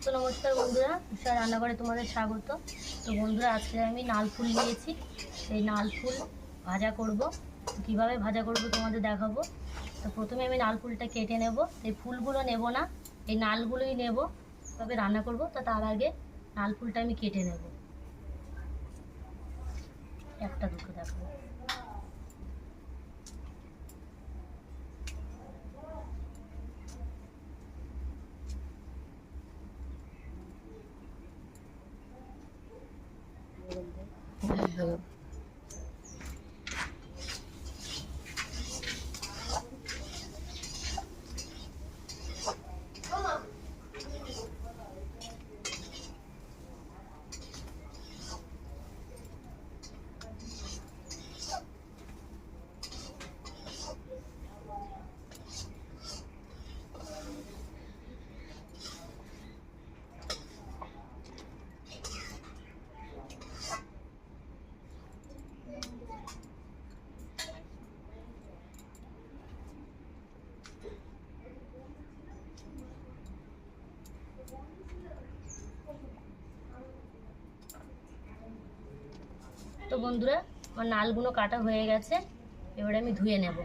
তো নমস্কার বন্ধুরা, উষা রান্নাঘরে তোমাদের স্বাগত। তো বন্ধুরা, আজকে আমি নাল ফুল নিয়েছি। এই নাল ফুল ভাজা করব। কিভাবে ভাজা করব তোমাদের দেখাবো। তো প্রথমে আমি নাল ফুলটা কেটে নেব। এই ফুলগুলো নেব না, এই নালগুলোই নেব। কিভাবে রান্না করব তা তার আগে নাল ফুলটা আমি কেটে নেব। একটা দুটো দেখাবো। তো বন্ধুরা, আমার নালগুলো কাটা হয়ে গেছে। এবারে আমি ধুয়ে নেব।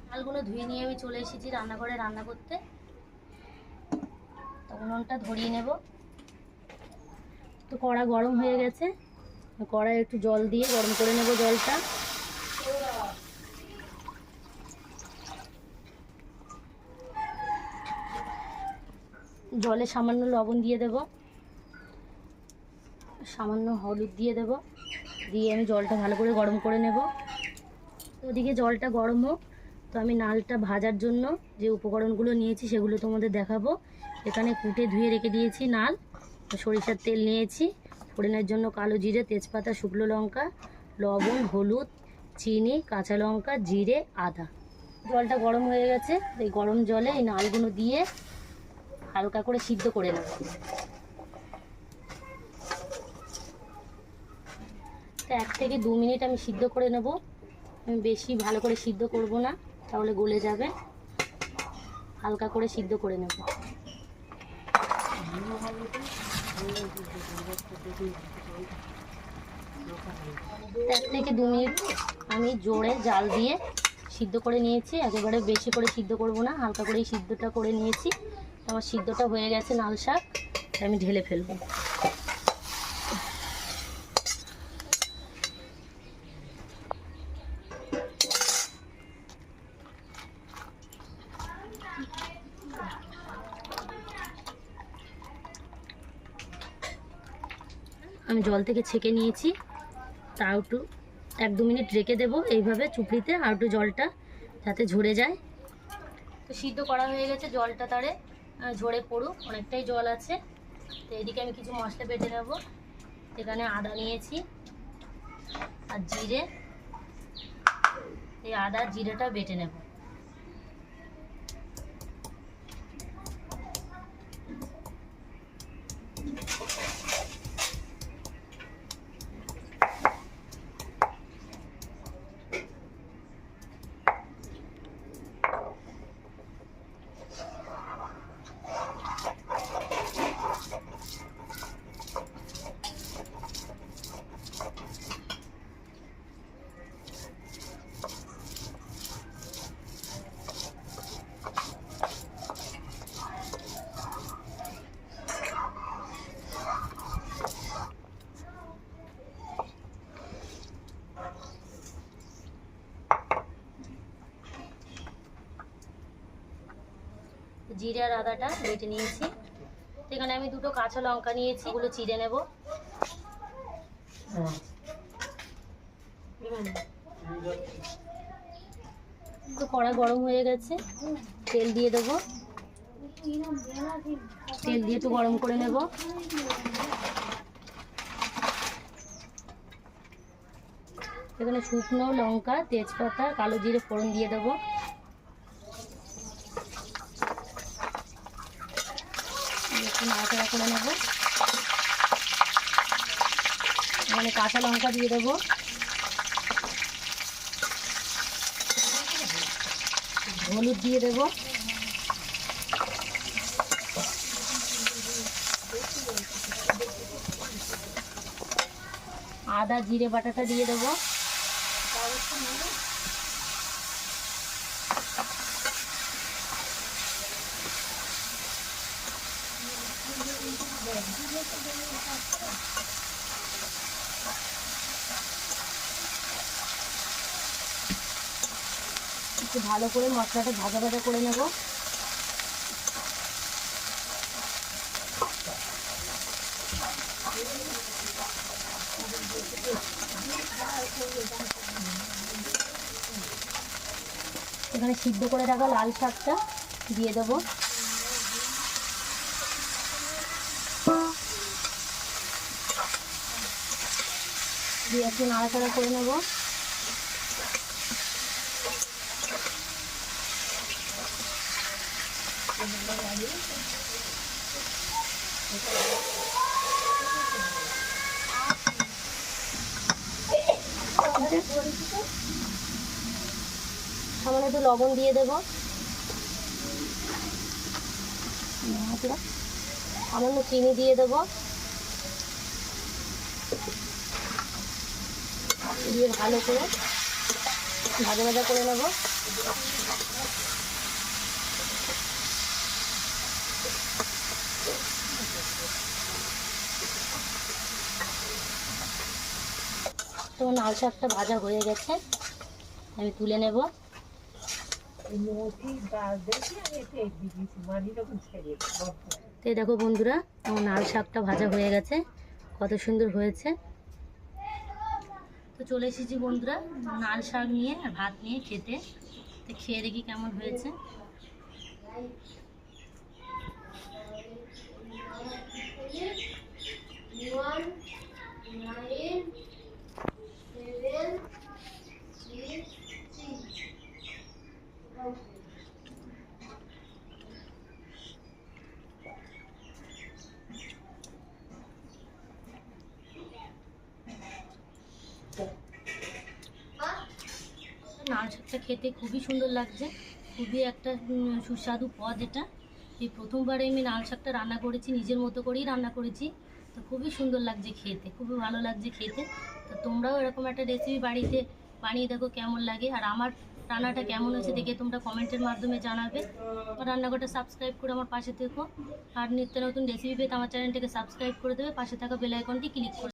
নালগুলো ধুয়ে নিয়ে আমি চলে এসেছি রান্নাঘরে রান্না করতে। তো উনুনটা ধরিয়ে নেব। তো কড়া গরম হয়ে গেছে, কড়ায় একটু জল দিয়ে গরম করে নেব জলটা। জলে সামান্য লবণ দিয়ে দেব, সামান্য হলুদ দিয়ে দেব, দিয়ে আমি জলটা ভালো করে গরম করে নেব। ওদিকে জলটা গরম হোক। তো আমি নালটা ভাজার জন্য যে উপকরণগুলো নিয়েছি সেগুলো তোমাদের দেখাবো। এখানে কুটে ধুয়ে রেখে দিয়েছি নাল, সরিষার তেল নিয়েছি, ফোড়নের জন্য কালো জিরে, তেজপাতা, শুকনো লঙ্কা, লবণ, হলুদ, চিনি, কাঁচা লঙ্কা, জিরে, আদা। জলটা গরম হয়ে গেছে। এই গরম জলে এই নালগুলো দিয়ে হালকা করে সিদ্ধ করে নেব। 1 থেকে 2 মিনিট আমি সিদ্ধ করে নেব। আমি বেশি ভালো করে সিদ্ধ করব না, তাহলে গলে যাবে। হালকা করে সিদ্ধ করে নেব। 1 থেকে 2 মিনিট আমি জোরে জাল দিয়ে সিদ্ধ করে নিয়েছি। একেবারে বেশি করে সিদ্ধ করব না, হালকা করেই সিদ্ধটা করে নিয়েছি। আমার সিদ্ধটা হয়ে গেছে নাল শাক, আমি ঢেলে ফেলবো। আমি জল থেকে ছেঁকে নিয়েছি। তাও একটু 1-2 মিনিট রেখে দেবো এইভাবে চুপড়িতে, আর একটু জলটা যাতে ঝরে যায়। তো সিদ্ধ করা হয়ে গেছে, জলটা তারে ঝরে পড়ুক, অনেকটাই জল আছে। তো এদিকে আমি কিছু মশলা বেটে নেব। এখানে আদা নিয়েছি আর জিরে, এই আদা জিরেটা বেটে নেব। জিরে আর আদাটা বেটে নিয়েছি। এখানে আমি 2টো কাঁচা লঙ্কা নিয়েছি, এগুলো চিড়ে নেব। তো কড়া গরম হয়ে গেছে, তেল দিয়ে দেবো। তেল দিয়ে একটু গরম করে নেব। এখানে শুকনো লঙ্কা, তেজপাতা, কালো জিরে ফোড়ন দিয়ে দেবো। একটু নাড়াচাড়া করে নেব। এখানে কাঁচা লঙ্কা দিয়ে দেবো, হলুদ দিয়ে দেবো, আদা জিরে বাটাটা দিয়ে দেবো। একটু ভালো করে মশলাটা ভাজা ভাজা করে নেব। এখানে সিদ্ধ করে রাখা লাল শাকটা দিয়ে দেবো। দিয়ে একটু নাড়াচাড়া করে নেব। সামান্য একটু লবণ দিয়ে দেবো। সামান্য চিনি দিয়ে দেবো। দিয়ে ভালো করে ভাজা ভাজা করে নেব। তো লাল শাকটা ভাজা হয়ে গেছে, আমি তুলে নেব। তো দেখো বন্ধুরা, আমার লাল শাকটা ভাজা হয়ে গেছে, কত সুন্দর হয়েছে। তো চলে এসেছি বন্ধুরা লাল শাক নিয়ে আর ভাত নিয়ে খেতে। তো খেয়ে দেখি কেমন হয়েছে। লাল শাকটা খেতে খুবই সুন্দর লাগছে, খুবই একটা সুস্বাদু পদ এটা। এই প্রথমবারে আমি লাল শাকটা রান্না করেছি, নিজের মতো করেই রান্না করেছি। তো খুবই সুন্দর লাগছে খেতে, খুবই ভালো লাগছে খেতে। তো তোমরাও এরকম একটা রেসিপি বাড়িতে বানিয়ে দেখো কেমন লাগে। আর আমার রান্নাটা কেমন হয়েছে দেখে তোমরা কমেন্টের মাধ্যমে জানাবে। আমার রান্নাঘরটা সাবস্ক্রাইব করে আমার পাশে থেকো। আর নিত্য নতুন রেসিপি পেতে আমার চ্যানেলটাকে সাবস্ক্রাইব করে দেবে, পাশে থাকা বেল আইকনটি ক্লিক করে